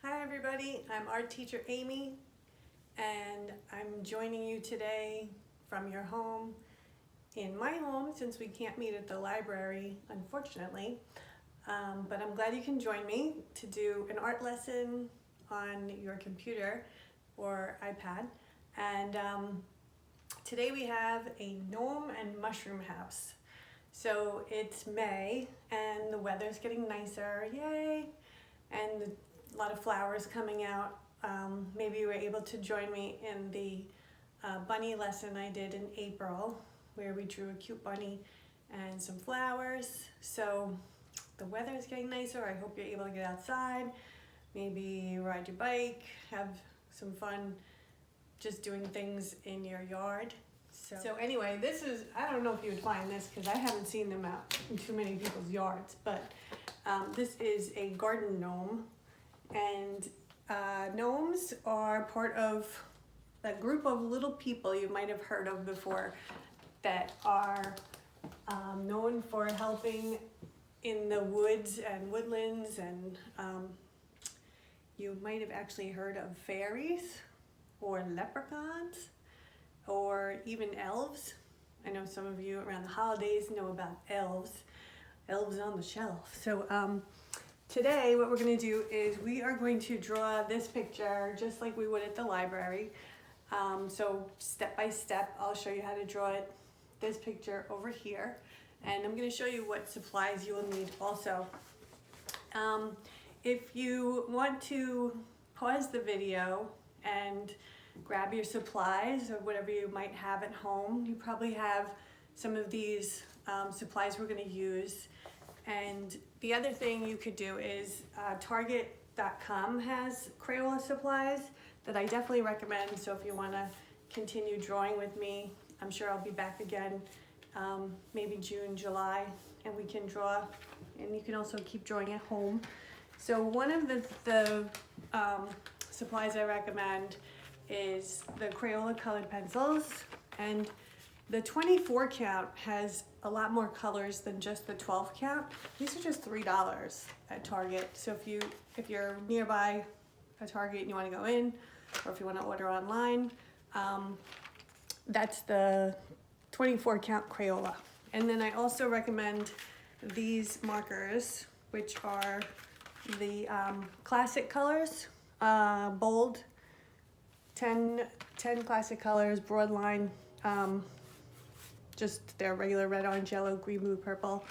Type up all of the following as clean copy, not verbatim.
Hi everybody, I'm art teacher Amy and I'm joining you today from your home, in my home since we can't meet at the library unfortunately, but I'm glad you can join me to do an art lesson on your computer or iPad. And today we have a gnome and mushroom house. So it's May and the weather's getting nicer, yay! And a lot of flowers coming out. Maybe you were able to join me in the bunny lesson I did in April, where we drew a cute bunny and some flowers. So the weather is getting nicer. I hope you're able to get outside, maybe ride your bike, have some fun just doing things in your yard. So anyway, this is, I don't know if you would find this because I haven't seen them out in too many people's yards, but this is a garden gnome, and gnomes are part of a group of little people you might have heard of before that are known for helping in the woods and woodlands, and you might have actually heard of fairies or leprechauns or even elves. I know some of you around the holidays know about elves on the shelf. So today what we're going to do is we are going to draw this picture just like we would at the library. So step by step I'll show you how to draw it, this picture over here, and I'm going to show you what supplies you will need also. If you want to pause the video and grab your supplies or whatever you might have at home, you probably have some of these supplies we're going to use. And the other thing you could do is Target.com has Crayola supplies that I definitely recommend. So if you want to continue drawing with me, I'm sure I'll be back again maybe June, July, and we can draw, and you can also keep drawing at home. So one of the supplies I recommend is the Crayola colored pencils, and the 24 count has a lot more colors than just the 12 count. These are just $3 at Target. So if you're nearby a Target and you want to go in, or if you want to order online, that's the 24 count Crayola. And then I also recommend these markers, which are the classic colors, bold, 10 classic colors, broad line, just their regular red, orange, yellow, green, blue, purple.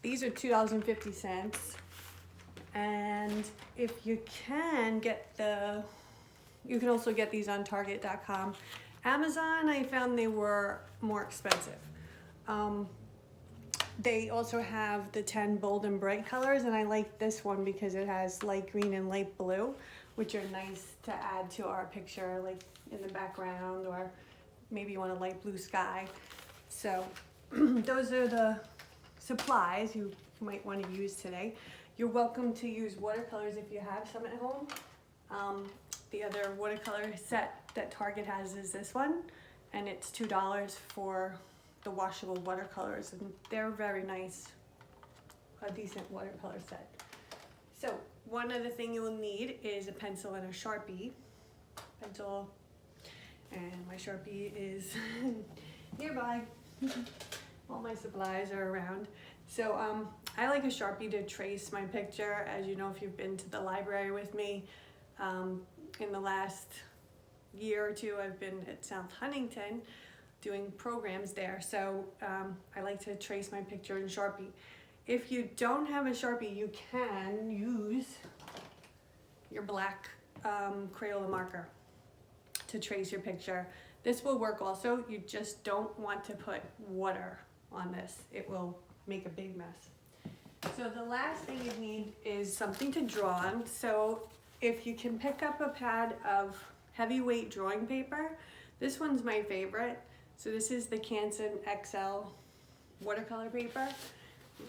These are $2.50. And if you can get you can also get these on Target.com. Amazon, I found they were more expensive. They also have the 10 bold and bright colors, and I like this one because it has light green and light blue, which are nice to add to our picture, like in the background, or maybe you want a light blue sky. So those are the supplies you might want to use today. You're welcome to use watercolors if you have some at home. The other watercolor set that Target has is this one, and it's $2 for the washable watercolors, and they're very nice, a decent watercolor set. So one other thing you will need is a pencil and a Sharpie. Pencil, and my Sharpie is nearby. All my supplies are around. So I like a Sharpie to trace my picture. As you know, if you've been to the library with me, in the last year or two I've been at South Huntington doing programs there. So I like to trace my picture in Sharpie. If you don't have a Sharpie, you can use your black Crayola marker to trace your picture. This will work also. You just don't want to put water on this. It will make a big mess. So the last thing you need is something to draw on. So if you can pick up a pad of heavyweight drawing paper, this one's my favorite. So this is the Canson XL watercolor paper.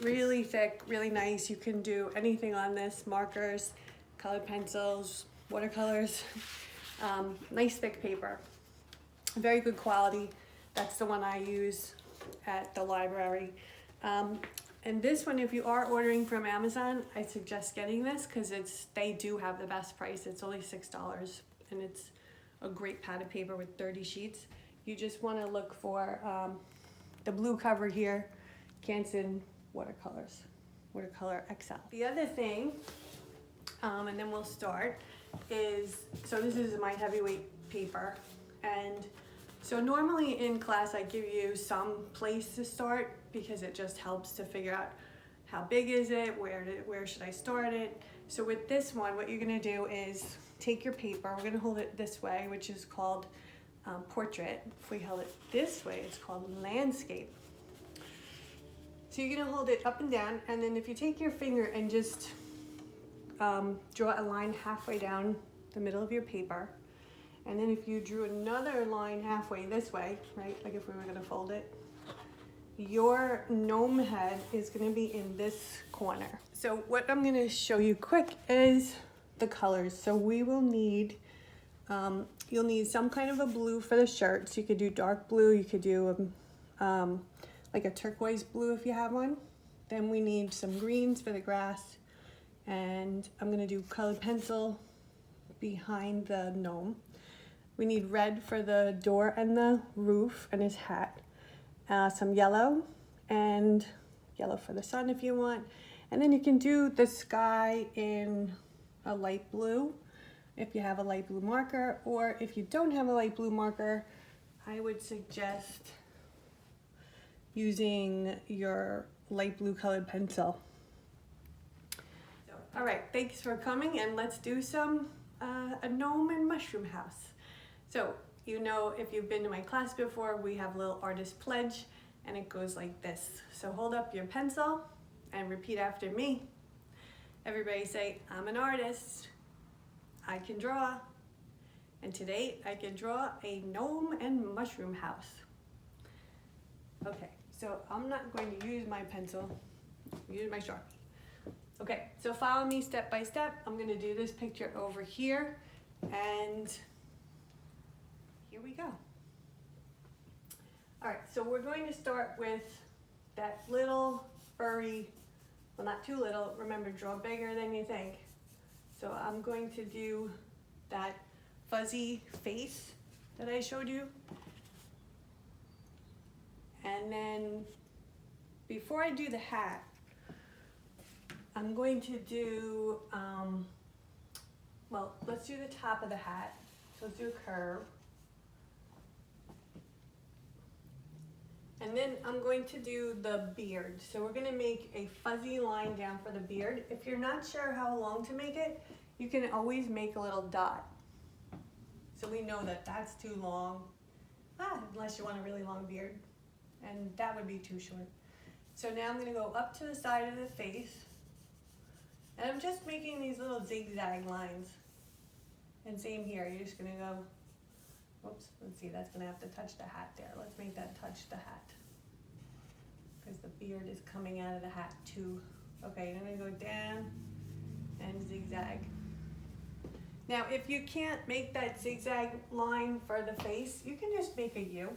Really thick, really nice. You can do anything on this, markers, colored pencils, watercolors. Nice thick paper, very good quality. That's the one I use at the library. And this one, if you are ordering from Amazon, I suggest getting this because they do have the best price. It's only $6 and it's a great pad of paper with 30 sheets. You just want to look for the blue cover here, Canson watercolors, watercolor XL. The other thing, and then we'll start, is, so this is my heavyweight paper. And so normally in class I give you some place to start because it just helps to figure out how big is it, where should I start it. So with this one, what you're gonna do is take your paper, we're gonna hold it this way, which is called portrait. If we held it this way, it's called landscape. So you're gonna hold it up and down, and then if you take your finger and just draw a line halfway down the middle of your paper, and then if you drew another line halfway this way, right, like if we were gonna fold it, your gnome head is gonna be in this corner. So what I'm gonna show you quick is the colors. So we will need, you'll need some kind of a blue for the shirt. So you could do dark blue, you could do like a turquoise blue if you have one. Then we need some greens for the grass. And I'm gonna do colored pencil behind the gnome. We need red for the door and the roof and his hat. Some yellow, and yellow for the sun if you want. And then you can do the sky in a light blue if you have a light blue marker, or if you don't have a light blue marker, I would suggest using your light blue colored pencil. All right, thanks for coming, and let's do some a gnome and mushroom house. So, you know, if you've been to my class before, we have a little artist pledge, and it goes like this. So hold up your pencil and repeat after me. Everybody say, I'm an artist, I can draw, and today I can draw a gnome and mushroom house. Okay, so I'm not going to use my pencil, use my Sharpie. Okay, so follow me step by step. I'm gonna do this picture over here, and here we go. All right, so we're going to start with that little furry, well, not too little, remember, draw bigger than you think. So I'm going to do that fuzzy face that I showed you. And then before I do the hat, I'm going to do, well, let's do the top of the hat. So let's do a curve. And then I'm going to do the beard. So we're gonna make a fuzzy line down for the beard. If you're not sure how long to make it, you can always make a little dot. So we know that that's too long, unless you want a really long beard. And that would be too short. So now I'm gonna go up to the side of the face. And I'm just making these little zigzag lines. And same here, you're just gonna go, oops, let's see, that's gonna have to touch the hat there. Let's make that touch the hat. Because the beard is coming out of the hat too. Okay, I'm gonna go down and zigzag. Now, if you can't make that zigzag line for the face, you can just make a U.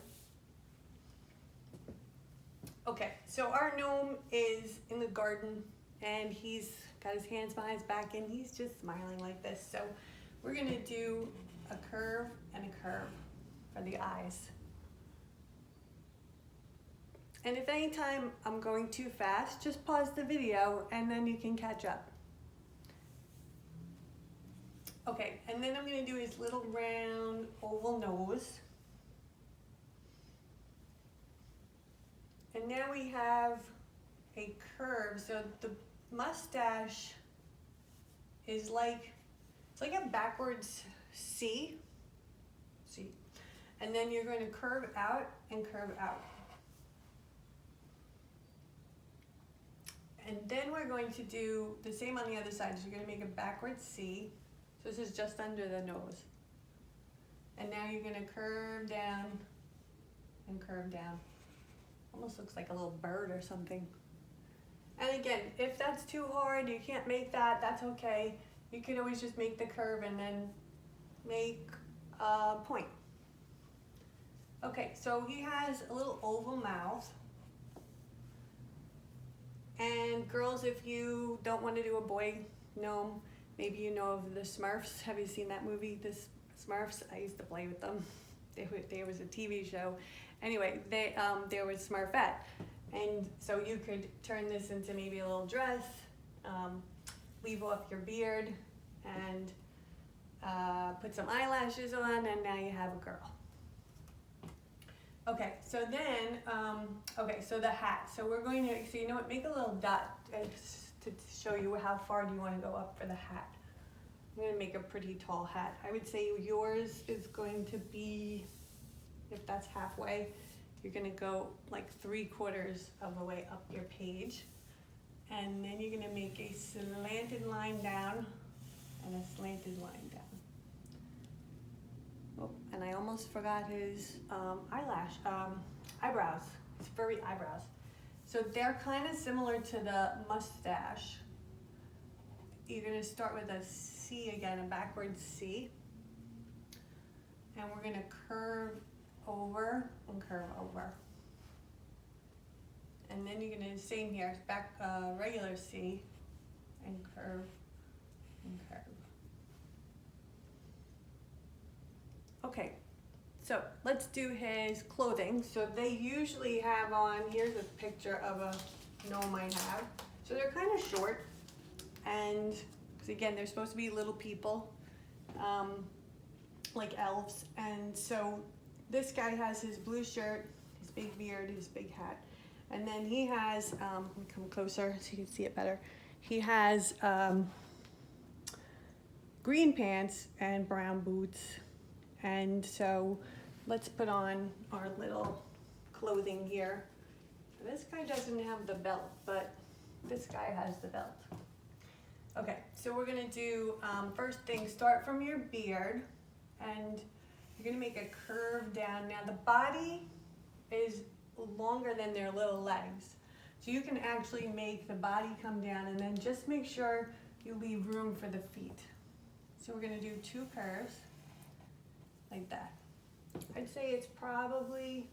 Okay, so our gnome is in the garden and he's got his hands behind his back and he's just smiling like this. So we're gonna do a curve and a curve for the eyes. And if any time I'm going too fast, just pause the video and then you can catch up. Okay, and then I'm gonna do his little round oval nose. And now we have a curve, so the mustache is like, it's like a backwards C. And then you're going to curve out and curve out. And then we're going to do the same on the other side. So you're going to make a backwards C. So this is just under the nose. And now you're going to curve down and curve down. Almost looks like a little bird or something. And again, if that's too hard, you can't make that, that's okay. You can always just make the curve and then make a point. Okay, so he has a little oval mouth. And girls, if you don't want to do a boy gnome, maybe you know of the Smurfs. Have you seen that movie, the Smurfs? I used to play with them. There was a TV show. Anyway, there was Smurfette. And so you could turn this into maybe a little dress, leave off your beard, and put some eyelashes on, and now you have a girl. Okay, so then, so the hat. So we're going to, so you know what, make a little dot to show you how far do you want to go up for the hat. I'm going to make a pretty tall hat. I would say yours is going to be, if that's halfway, you're going to go like 3/4 of the way up your page. And then you're going to make a slanted line down and a slanted line down. Oh, and I almost forgot his eyebrows, his furry eyebrows. So they're kind of similar to the mustache. You're going to start with a C again, a backwards C. And we're going to curve over and curve over. And then you're going to, same here, back regular C and curve and curve. Okay, so let's do his clothing. So they usually have on, here's a picture of a gnome I have. So they're kind of short, and because again, they're supposed to be little people, like elves. And so this guy has his blue shirt, his big beard, his big hat. And then he has, let me come closer so you can see it better. He has green pants and brown boots. And so let's put on our little clothing here. This guy doesn't have the belt, but this guy has the belt. Okay, so we're gonna do, first thing, start from your beard, and you're gonna make a curve down. Now the body is longer than their little legs. So you can actually make the body come down, and then just make sure you leave room for the feet. So we're gonna do 2 curves. Like that. I'd say it's probably,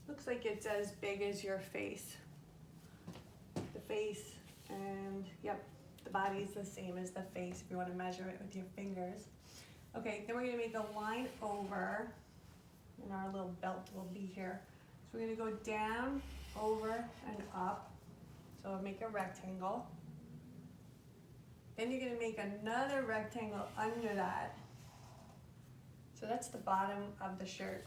looks like it's as big as your face. The face, and yep, the body's the same as the face if you want to measure it with your fingers. Okay, then we're going to make a line over, and our little belt will be here. So we're going to go down, over, and up. So I'll make a rectangle. Then you're going to make another rectangle under that. So that's the bottom of the shirt.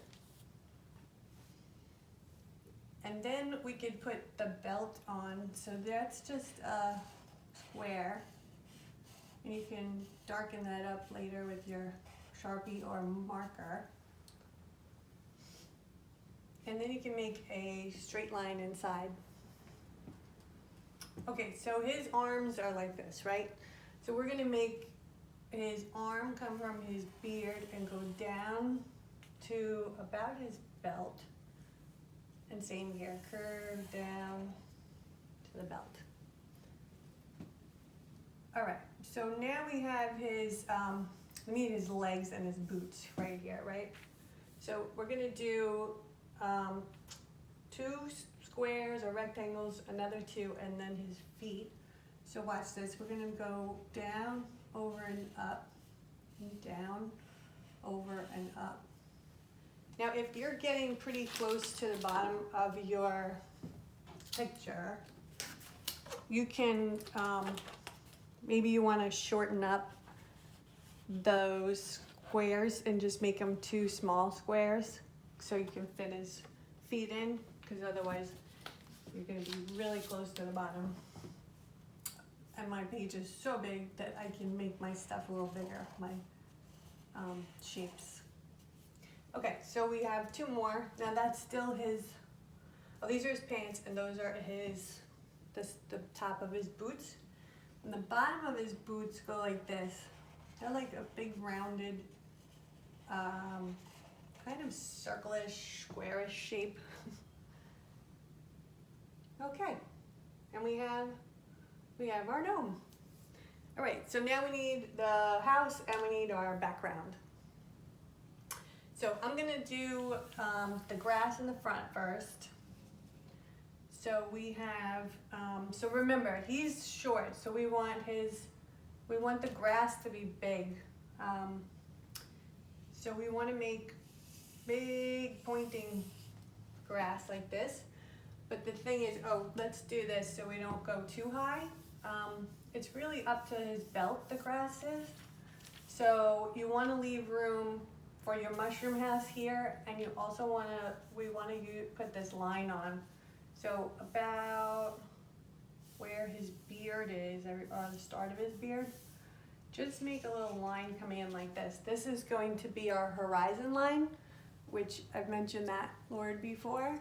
And then we could put the belt on. So that's just a square. And you can darken that up later with your Sharpie or marker. And then you can make a straight line inside. Okay, so his arms are like this, right? So we're gonna make his arm come from his beard and go down to about his belt. And same here, curve down to the belt. All right, so now we have his, we need his legs and his boots right here, right? So we're gonna do 2 squares or rectangles, another 2, and then his feet. So watch this, we're gonna go down, over and up, and down, over and up. Now if you're getting pretty close to the bottom of your picture, you can, maybe you wanna shorten up those squares and just make them 2 small squares so you can fit his feet in, because otherwise you're gonna be really close to the bottom. And my page is so big that I can make my stuff a little bigger, my shapes. Okay, so we have 2 more. Now that's still his, oh, these are his pants, and those are his, the top of his boots. And the bottom of his boots go like this. They're like a big rounded, kind of circle-ish, squarish shape. Okay, and we have our gnome. All right, so now we need the house and we need our background. So I'm gonna do the grass in the front first. So we have, so remember, he's short, so we want the grass to be big. So we want to make big pointing grass like this. But the thing is, let's do this so we don't go too high. It's really up to his belt, the grass is. So you want to leave room for your mushroom house here, and you also we want to put this line on. So about where his beard is, or the start of his beard, just make a little line coming in like this. This is going to be our horizon line, which I've mentioned that word before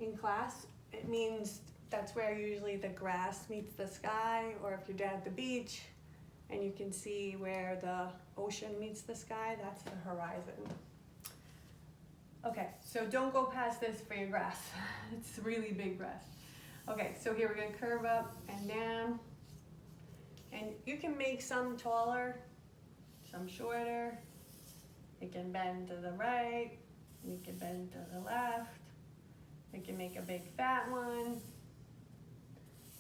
in class. It means that's where usually the grass meets the sky, or if you're down at the beach and you can see where the ocean meets the sky, that's the horizon. Okay, so don't go past this for your grass. It's really big grass. Okay, so here we're gonna curve up and down. And you can make some taller, some shorter. It can bend to the right, you can bend to the left. You can make a big fat one.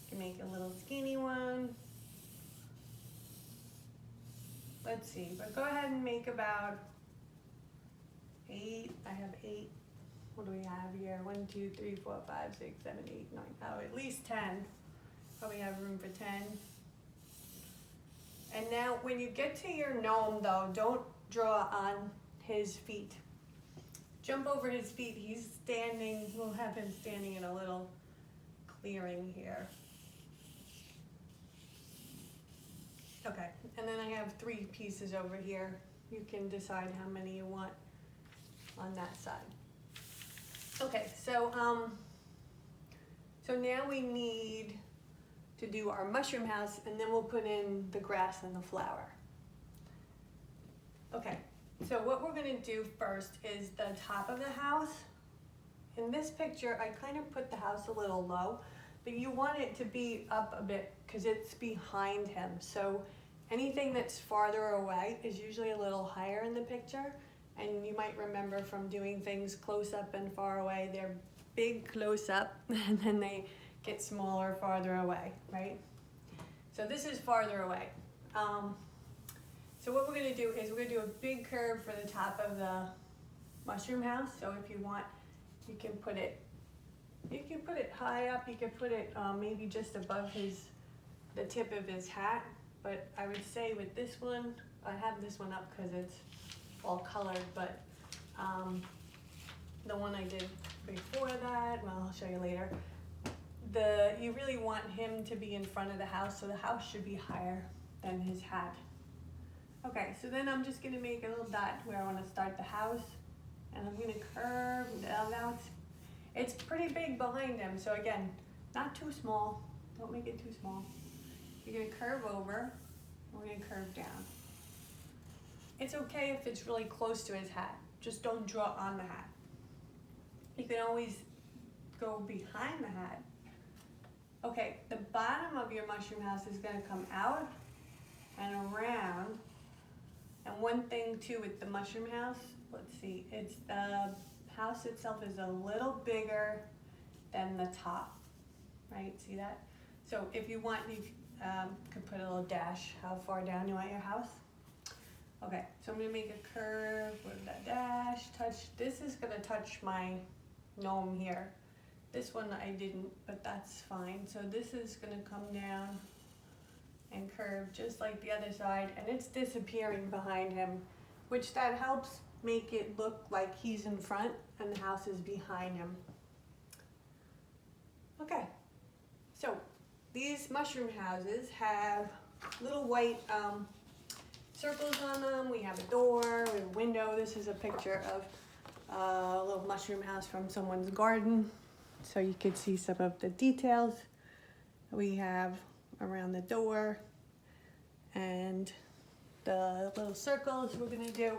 You can make a little skinny one. Let's see, but go ahead and make about 8. I have 8. What do we have here? 1, 2, 3, 4, 5, 6, 7, 8, 9. Oh, at least 10. Probably have room for 10. And now when you get to your gnome though, don't draw on his feet. Jump over his feet. He's standing, we'll have him standing in a little clearing here. Okay, and then I have 3 pieces over here. You can decide how many you want on that side. Okay, so now we need to do our mushroom house, and then we'll put in the grass and the flower. Okay, so what we're gonna do first is the top of the house. In this picture, I kind of put the house a little low, but you want it to be up a bit because it's behind him. So anything that's farther away is usually a little higher in the picture. And you might remember from doing things close up and far away, they're big close up and then they get smaller farther away, right? So this is farther away. So what we're gonna do is we're gonna do a big curve for the top of the mushroom house. So if you want, you can put it high up. You can put it maybe just above the tip of his hat. But I would say with this one, I have this one up because it's all colored, but the one I did before that, well, I'll show you later. You really want him to be in front of the house, so the house should be higher than his hat. Okay, so then I'm just gonna make a little dot where I wanna start the house, and I'm gonna curve down. Now it's pretty big behind him, so again, not too small. Don't make it too small. You're gonna curve over, we're gonna curve down. It's okay if it's really close to his hat. Just don't draw on the hat. You can always go behind the hat. Okay, the bottom of your mushroom house is gonna come out and around. And one thing too with the mushroom house, let's see, it's the house itself is a little bigger than the top, right? See that? So if you want, you could put a little dash how far down you want your house. Okay, so I'm gonna make a curve with that dash, this is gonna touch my gnome here. This one I didn't, but that's fine. So this is gonna come down and curve just like the other side, and it's disappearing behind him, which that helps make it look like he's in front and the house is behind him. Okay, so these mushroom houses have little white circles on them. We have a door, we have a window. This is a picture of a little mushroom house from someone's garden, so you could see some of the details we have around the door and the little circles we're gonna do.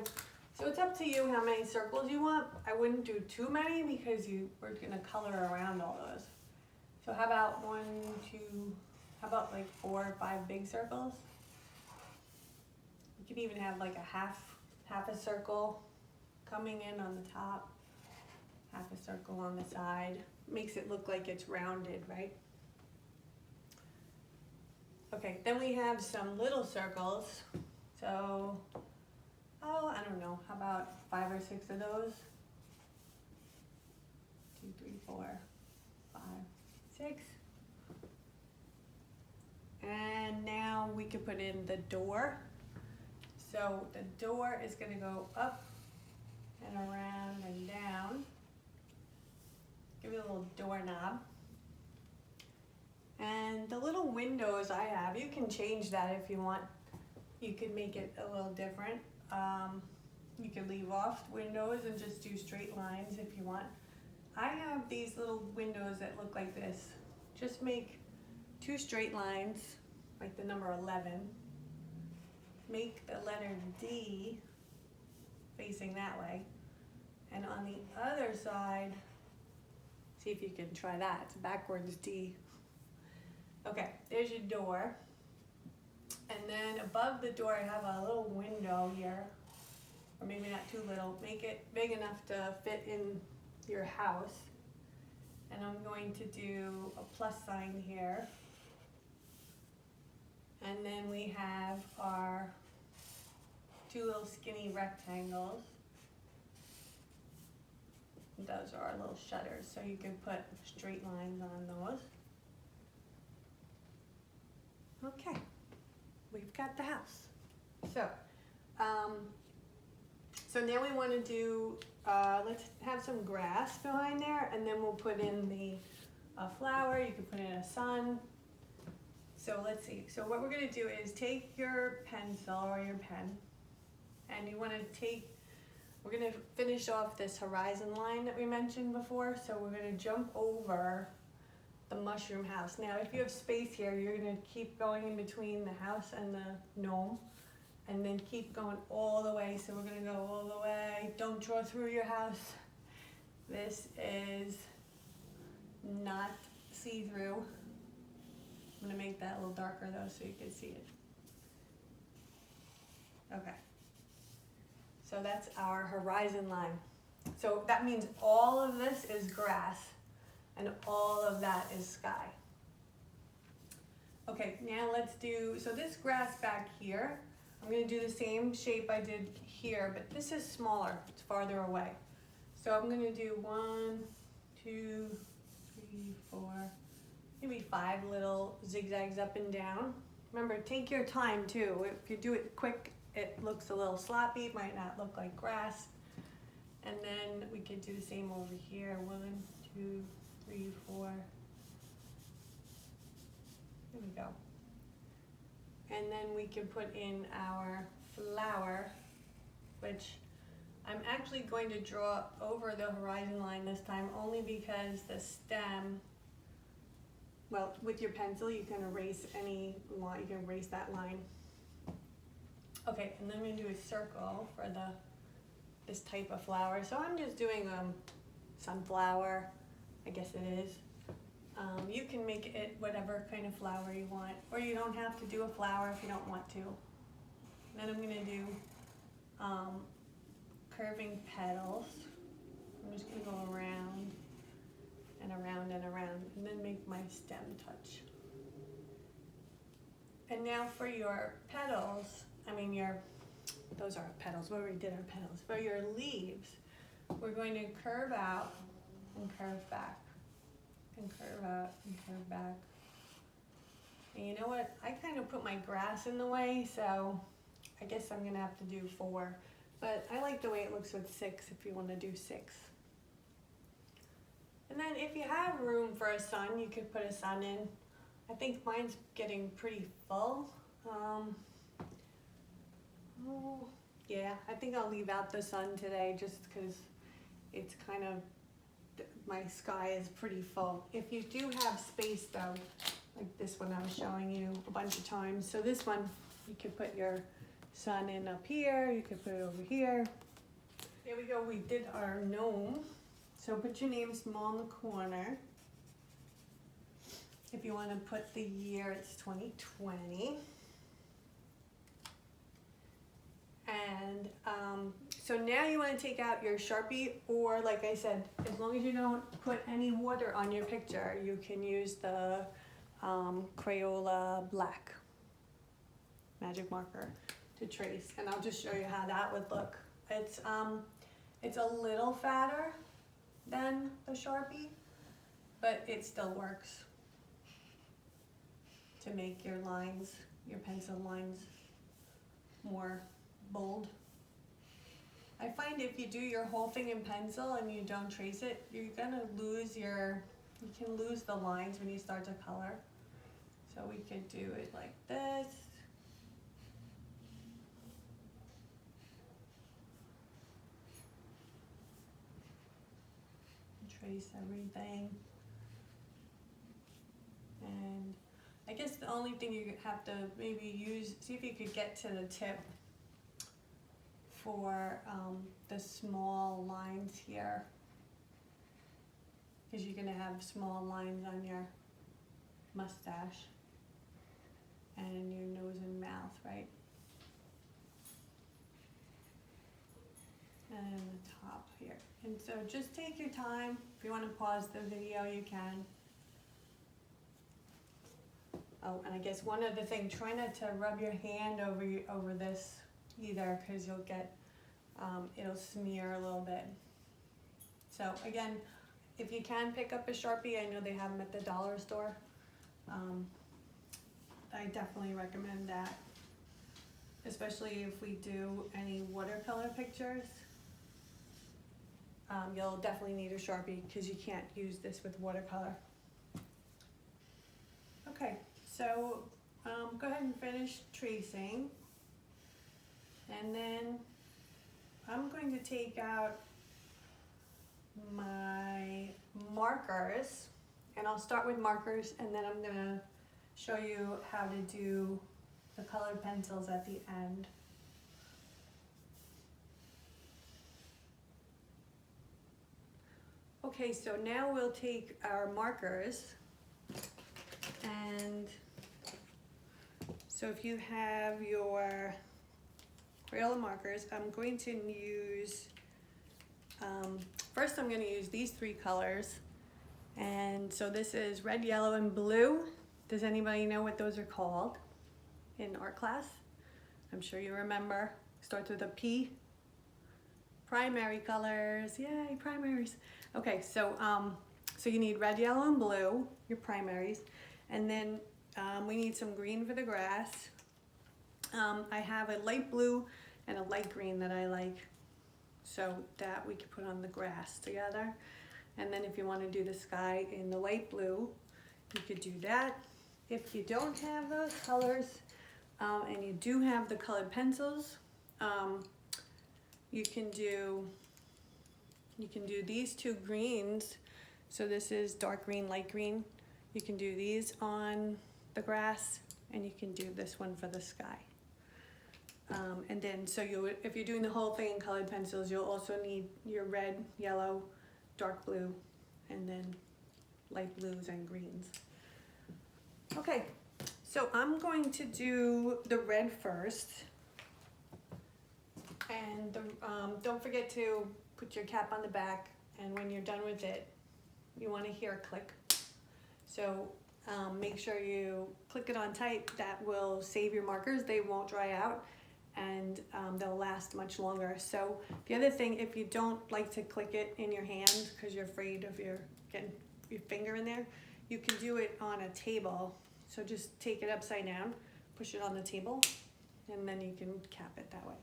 So it's up to you how many circles you want. I wouldn't do too many because we're gonna color around all those. So how about 1, 2, how about like 4 or 5 big circles? You can even have like a half a circle coming in on the top, half a circle on the side. makes it look like it's rounded, right? Okay, then we have some little circles. So, oh, I don't know, how about 5 or 6 of those? 2, 3, 4, 5, 6. And now we can put in the door. So the door is going to go up and around and down. Give it a little doorknob. And the little windows I have, you can change that if you want. You could make it a little different. You could leave off windows and just do straight lines if you want. I have these little windows that look like this. Just make 2 straight lines, like the number 11. Make the letter D facing that way. And on the other side, see if you can try that. It's backwards D. Okay, there's your door. And then above the door I have a little window here. Or maybe not too little. Make it big enough to fit in your house. And I'm going to do a plus sign here. And then we have our 2 little skinny rectangles. Those are our little shutters, so you can put straight lines on those. Okay, we've got the house. So now we want to do, let's have some grass behind there, and then we'll put in the flower. You can put in a sun. So let's see. So what we're going to do is take your pencil or your pen, and you want to take, we're going to finish off this horizon line that we mentioned before. So we're going to jump over the mushroom house. Now, if you have space here, you're going to keep going in between the house and the gnome, and then keep going all the way. So we're going to go all the way. Don't draw through your house. This is not see-through. I'm going to make that a little darker though so you can see it. Okay. So that's our horizon line. So that means all of this is grass and all of that is sky. Okay, now let's do, so this grass back here, I'm going to do the same shape I did here, but this is smaller, it's farther away. So I'm going to do 1, 2, 3, 4, maybe 5 little zigzags up and down. Remember, take your time too. If you do it quick, it looks a little sloppy, it might not look like grass. And then we could do the same over here. 1, 2, 3, 4. There we go. And then we can put in our flower, which I'm actually going to draw over the horizon line this time, only because the stem, well, with your pencil you can erase any line, you can erase that line. Okay, and then I'm going to do a circle for this type of flower. So I'm just doing sunflower, I guess it is. You can make it whatever kind of flower you want, or you don't have to do a flower if you don't want to. Then I'm going to do curving petals. I'm just going to go around and around and around, and then make my stem touch. And now for your petals, those are petals, we already did our petals. For your leaves, we're going to curve out and curve back, and curve out and curve back. And you know what, I kind of put my grass in the way, so I guess I'm going to have to do 4. But I like the way it looks with 6 if you want to do 6. And then if you have room for a sun, you could put a sun in. I think mine's getting pretty full. Yeah, I think I'll leave out the sun today just because it's kind of, my sky is pretty full. If you do have space though, like this one I was showing you a bunch of times. So this one, you could put your sun in up here, you could put it over here. There we go, we did our gnome. So put your name small in the corner. If you want to put the year, it's 2020. And So now you want to take out your Sharpie, or like I said, as long as you don't put any water on your picture, you can use the Crayola black magic marker to trace. And I'll just show you how that would look. It's a little fatter than the Sharpie, but it still works to make your lines, your pencil lines, more bold. I find if you do your whole thing in pencil and you don't trace it, you're gonna lose you can lose the lines when you start to color. So we could do it like this. Trace everything. And I guess the only thing you have to maybe use, see if you could get to the tip for the small lines here, because you're going to have small lines on your mustache and your nose and mouth, right? And the top here. And so just take your time. If you want to pause the video, you can. Oh, and I guess one other thing, try not to rub your hand over this either, because you'll get, it'll smear a little bit. So again, if you can pick up a Sharpie, I know they have them at the dollar store. I definitely recommend that, especially if we do any watercolor pictures. You'll definitely need a Sharpie because you can't use this with watercolor. Okay, so go ahead and finish tracing, and then I'm going to take out my markers, and I'll start with markers, and then I'm going to show you how to do the colored pencils at the end. Okay, so now we'll take our markers, and so if you have your Crayola markers, I'm going to use, first I'm going to use these three colors, and so this is red, yellow, and blue. Does anybody know what those are called in art class? I'm sure you remember. Starts with a P. Primary colors, yay, primaries. Okay, so so you need red, yellow, and blue, your primaries, and then we need some green for the grass. I have a light blue and a light green that I like, so that we could put on the grass together. And then if you want to do the sky in the light blue, you could do that. If you don't have those colors, and you do have the colored pencils, you can do these two greens. So this is dark green, light green. You can do these on the grass, and you can do this one for the sky. And then, so if you're doing the whole thing in colored pencils, you'll also need your red, yellow, dark blue, and then light blues and greens. Okay, so I'm going to do the red first. And don't forget to put your cap on the back, and when you're done with it, you want to hear a click. So make sure you click it on tight. That will save your markers. They won't dry out, and they'll last much longer. So the other thing, if you don't like to click it in your hand because you're afraid of getting your finger in there, you can do it on a table. So just take it upside down, push it on the table, and then you can cap it that way.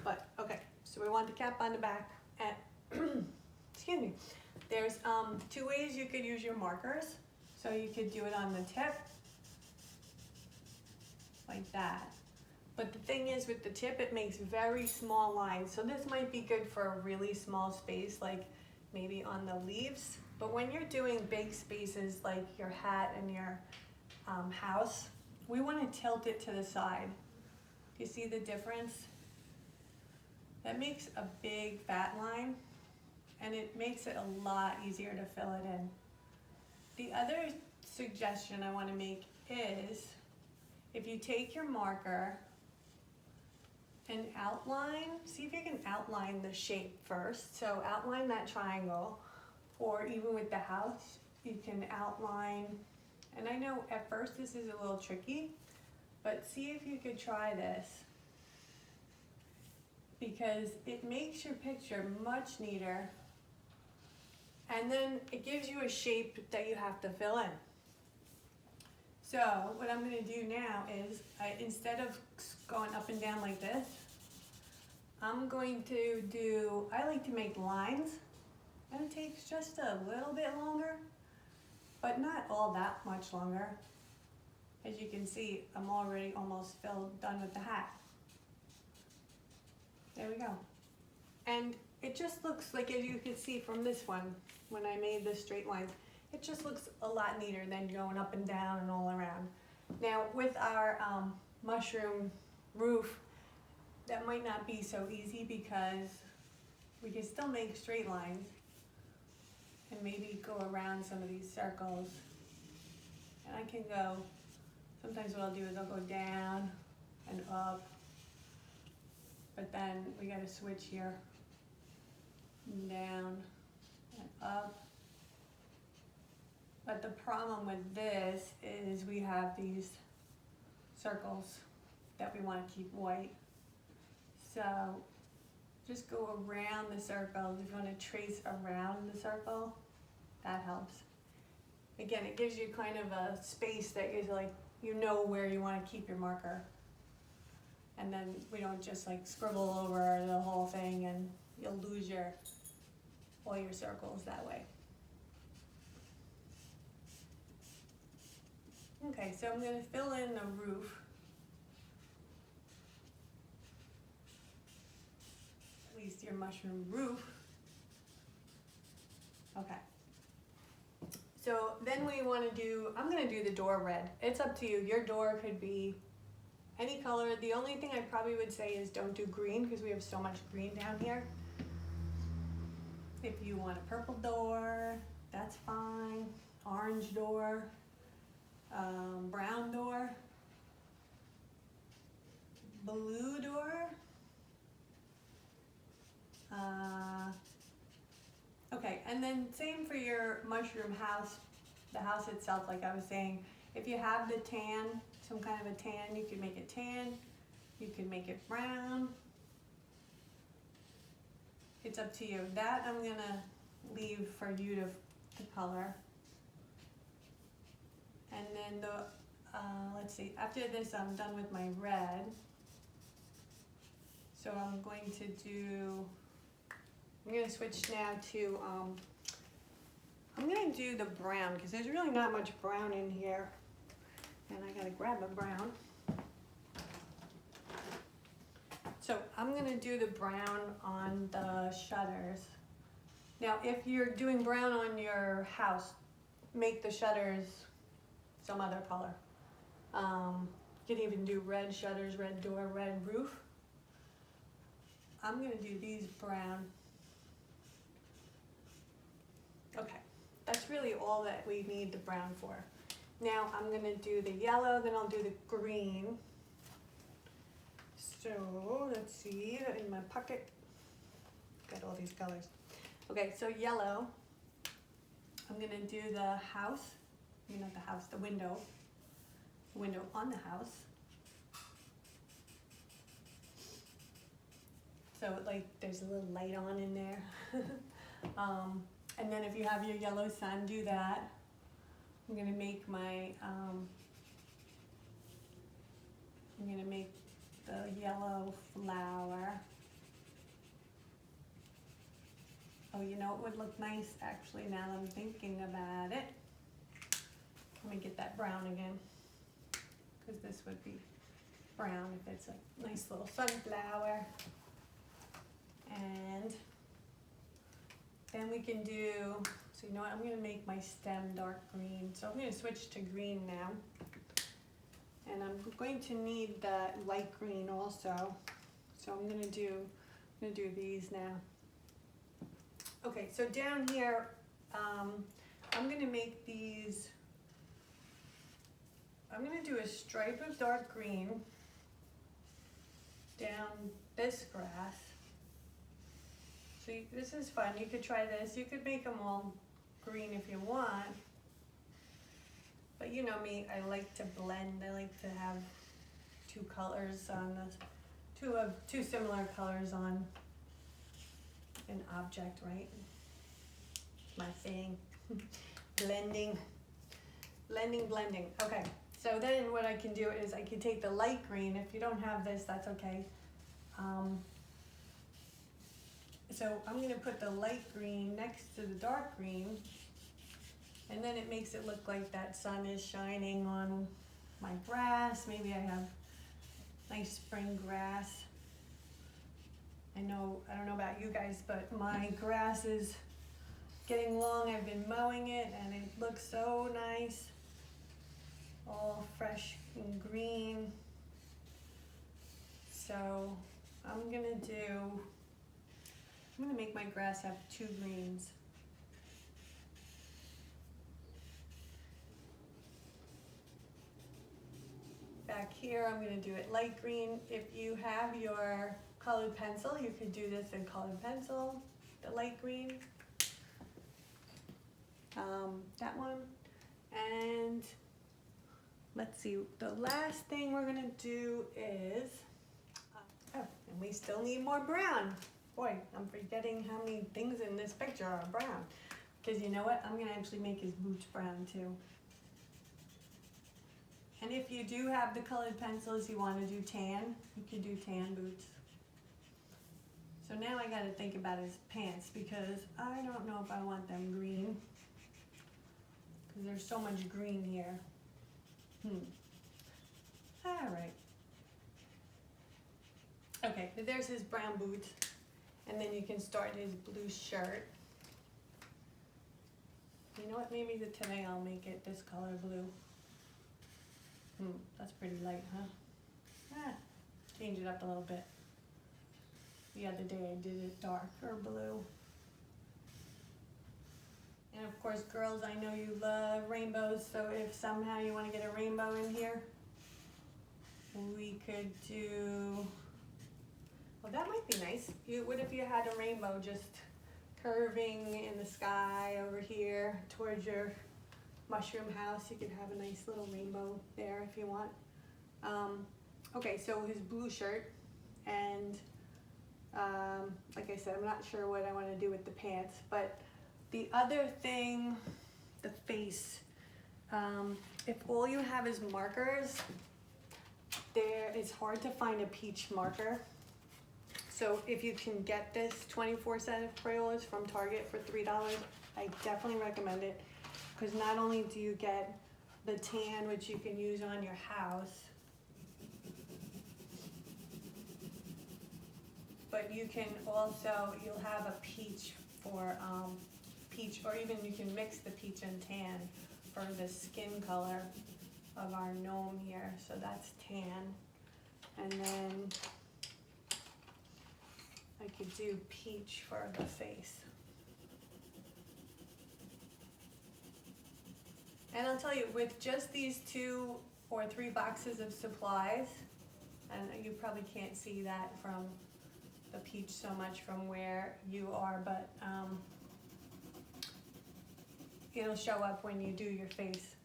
But okay, so we want the cap on the back, and excuse me, there's two ways you could use your markers. So you could do it on the tip like that, but the thing is, with the tip, it makes very small lines. So this might be good for a really small space, like maybe on the leaves, but when you're doing big spaces like your hat and your house, we want to tilt it to the side. Do you see the difference? That makes a big fat line, and it makes it a lot easier to fill it in. The other suggestion I want to make is, if you take your marker and outline, see if you can outline the shape first. So outline that triangle, or even with the house, you can outline, and I know at first this is a little tricky, but see if you could try this, because it makes your picture much neater, and then it gives you a shape that you have to fill in. So what I'm going to do now is, instead of going up and down like this, I'm going to do, I like to make lines, and it takes just a little bit longer, but not all that much longer. As you can see, I'm already almost done with the hat. There we go. And it just looks like, as you can see from this one, when I made the straight lines, it just looks a lot neater than going up and down and all around. Now with our mushroom roof, that might not be so easy, because we can still make straight lines and maybe go around some of these circles. And I can go, sometimes what I'll do is I'll go down and up, but then we gotta switch here, down and up. But the problem with this is we have these circles that we want to keep white. So just go around the circles. If you want to trace around the circle, that helps. Again, it gives you kind of a space that is like, you know where you want to keep your marker. And then we don't just like scribble over the whole thing and you'll lose all your circles that way. Okay, so I'm going to fill in the roof. At least your mushroom roof. Okay. So then we want to do, I'm going to do the door red. It's up to you. Your door could be any color. The only thing I probably would say is don't do green, because we have so much green down here. If you want a purple door, that's fine. Orange door. Brown door, blue door, okay, and then same for your mushroom house, the house itself, like I was saying. If you have the tan, some kind of a tan, you can make it tan, you can make it brown. It's up to you. That I'm gonna leave for you to color. And then let's see, after this I'm done with my red. So I'm going to switch now to, I'm going to do the brown, because there's really not much brown in here. And I gotta grab a brown. So I'm going to do the brown on the shutters. Now if you're doing brown on your house, make the shutters some other color. You can even do red shutters, red door, red roof. I'm going to do these brown. Okay, that's really all that we need the brown for. Now I'm going to do the yellow, then I'll do the green. So let's see, in my pocket, got all these colors. Okay, so yellow, I'm going to do the house. Not the house, the window on the house. So like there's a little light on in there. And then if you have your yellow sun, do that. I'm gonna make my, I'm gonna make the yellow flower. Oh, you know it would look nice actually now that I'm thinking about it. Let me get that brown again, because this would be brown if it's a nice little sunflower. And then we can do, so you know what, I'm going to make my stem dark green. So I'm going to switch to green now. And I'm going to need the light green also. So I'm going to do these now. Okay, so down here, I'm going to make these, I'm going to do a stripe of dark green down around this grass. So this is fun. You could try this. You could make them all green if you want. But you know me, I like to blend. I like to have two colors on this, two similar colors on an object, right? My thing. Blending. Okay, so then what I can do is I can take the light green. If you don't have this, that's okay. So I'm gonna put the light green next to the dark green, and then it makes it look like that sun is shining on my grass. Maybe I have nice spring grass. I don't know about you guys, but my grass is getting long. I've been mowing it and it looks so nice. All fresh and green. So I'm gonna make my grass have two greens. Back here, I'm gonna do it light green. If you have your colored pencil, you could do this in colored pencil, the light green. That one. And let's see, the last thing we're gonna do is, and we still need more brown. Boy, I'm forgetting how many things in this picture are brown. Because you know what, I'm gonna actually make his boots brown too. And if you do have the colored pencils, you wanna do tan, you can do tan boots. So now I gotta think about his pants because I don't know if I want them green. Because there's so much green here. All right. Okay, so there's his brown boots. And then you can start his blue shirt. You know what, maybe today I'll make it this color blue. That's pretty light, huh? Change it up a little bit. The other day I did it darker blue. And of course, girls, I know you love rainbows, so if somehow you want to get a rainbow in here, we could do, well, that might be nice. What if you had a rainbow just curving in the sky over here towards your mushroom house? You could have a nice little rainbow there if you want. Okay, so his blue shirt, and like I said, I'm not sure what I want to do with the pants, but the other thing, the face, if all you have is markers, it's hard to find a peach marker. So if you can get this 24 set of Crayolas from Target for $3, I definitely recommend it. Because not only do you get the tan, which you can use on your house, but you can also, you'll have a peach for peach, or even you can mix the peach and tan for the skin color of our gnome here. So that's tan. And then I could do peach for the face. And I'll tell you, with just these 2 or 3 boxes of supplies, and you probably can't see that from the peach so much from where you are, but it'll show up when you do your face.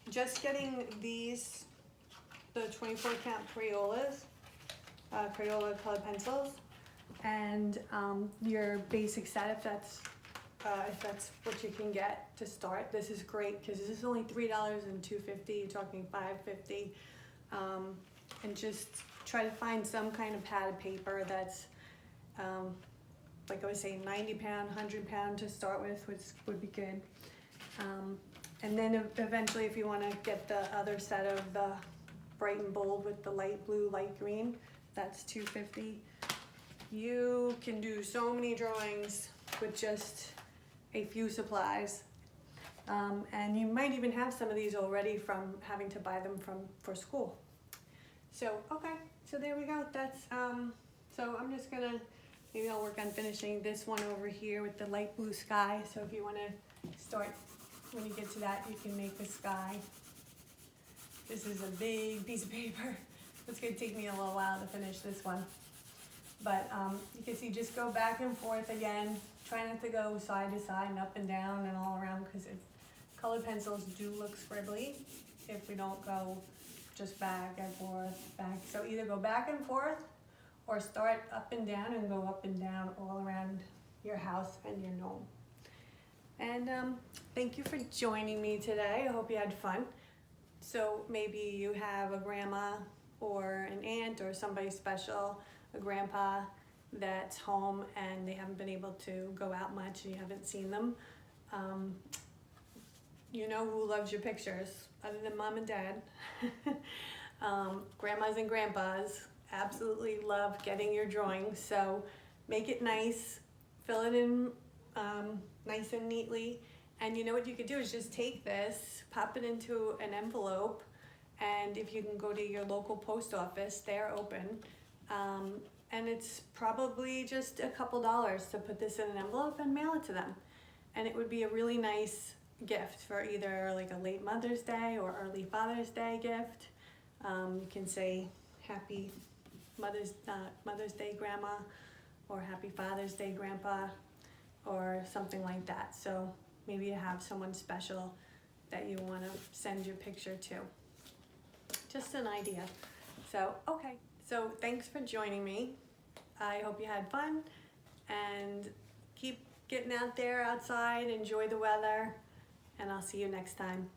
Just getting these, the 24 count Crayolas, Crayola colored pencils, and your basic set, if that's what you can get to start. This is great because this is only $3 and $2.50. You're talking $5.50, and just try to find some kind of padded paper that's like I was saying, 90 pound, 100 pound to start with, which would be good. And then eventually, if you want to get the other set of the bright and bold with the light blue, light green, that's $2.50. You can do so many drawings with just a few supplies. And you might even have some of these already from having to buy them for school. So, okay, so there we go. That's, so I'm just gonna, maybe I'll work on finishing this one over here with the light blue sky. So if you wanna start, when you get to that, you can make the sky. This is a big piece of paper. It's gonna take me a little while to finish this one. But you can see, just go back and forth again. Try not to go side to side and up and down and all around, because colored pencils do look scribbly if we don't go just back and forth, back. So either go back and forth or start up and down and go up and down all around your house and your gnome. And thank you for joining me today. I hope you had fun. So maybe you have a grandma or an aunt or somebody special, a grandpa that's home and they haven't been able to go out much and you haven't seen them. You know who loves your pictures other than mom and dad. Grandmas and grandpas absolutely love getting your drawings, so make it nice, fill it in nice and neatly. And you know what you could do is just take this, pop it into an envelope, and if you can go to your local post office, they're open. And it's probably just a couple dollars to put this in an envelope and mail it to them. And it would be a really nice gift for either like a late Mother's Day or early Father's Day gift. You can say Happy Mother's Day, Grandma, or Happy Father's Day, Grandpa, or something like that. So maybe you have someone special that you want to send your picture to. Just an idea. So, okay. So thanks for joining me. I hope you had fun, and keep getting out there outside, enjoy the weather, and I'll see you next time.